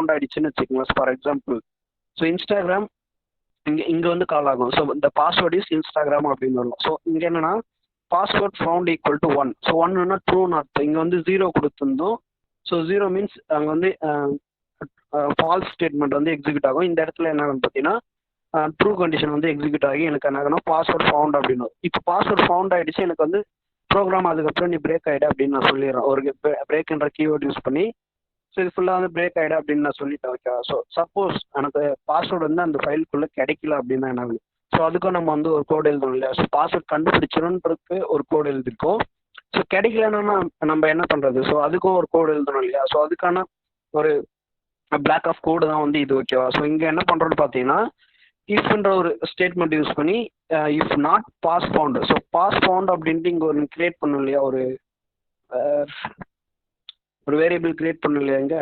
Found ஆயிடுச்சுன்னு வச்சுக்கோங்க. For example so Instagram இங்கே வந்து கால் ஆகும். ஸோ இந்த பாஸ்வேர்ட் இஸ் இன்ஸ்டாகிராம் அப்படின்னு வரும். ஸோ இங்கே என்னன்னா password found equal to 1. So 1ன்னா ட்ரூன்னு அர்த்தம். இங்கே வந்து 0 கொடுத்துருந்தோம். ஸோ 0 மீன்ஸ் அங்கே வந்து ஃபால்ஸ் ஸ்டேட்மெண்ட் வந்து எக்ஸிக்யூட் ஆகும். இந்த இடத்துல என்ன ஆகும் பார்த்தீங்கன்னா ட்ரூ கண்டிஷன் வந்து எக்ஸிக்யூட் ஆகி எனக்கு என்ன ஆகணும் பாஸ்வேர்ட் ஃபவுண்ட் அப்படின்னு. இப்போ பாஸ்வேர்ட் ஃபவுண்ட் ஆகிடுச்சு, எனக்கு வந்து ப்ரோக்ராம் அதுக்கப்புறம் நீ பிரேக் ஆகிடு அப்படின்னு நான் சொல்லிடுறேன். ஒரு பிரேக்ன்ற கீவேர்ட் யூஸ் பண்ணி ஸோ இது ஃபுல்லாக வந்து பிரேக் ஆகிடு அப்படின்னு நான் சொல்லிட்டேன். ஓகேவா? ஸோ சப்போஸ் எனக்கு பாஸ்வேர்டு வந்து அந்த ஃபைலுக்குள்ளே கிடைக்கல அப்படின்னா என்ன ஆகுது? ஸோ அதுக்கும் நம்ம வந்து ஒரு கோட் எழுதணும் இல்லையா? ஸோ பாஸ்வேர்ட் கண்டுபிடிச்சிடும்ன்றதுக்கு ஒரு கோட் எழுதிருக்கோம். ஸோ கிடைக்கலன்னா நம்ம என்ன பண்ணுறது? ஸோ அதுக்கும் ஒரு கோட் எழுதணும் இல்லையா? ஸோ அதுக்கான ஒரு பிளாக் ஆஃப் கோடு தான் வந்து இது. ஓகேவா? ஸோ இங்கே என்ன பண்ணுறோன்னு பார்த்தீங்கன்னா இஃப்ன்ற ஒரு ஸ்டேட்மெண்ட் யூஸ் பண்ணி if not pass found. So pass found அப்படின்ட்டு இங்கே ஒரு கிரியேட் பண்ணும் இல்லையா? ஒரு வேரியபிள் கிரியேட் பண்ணும் இல்லையா? இங்கே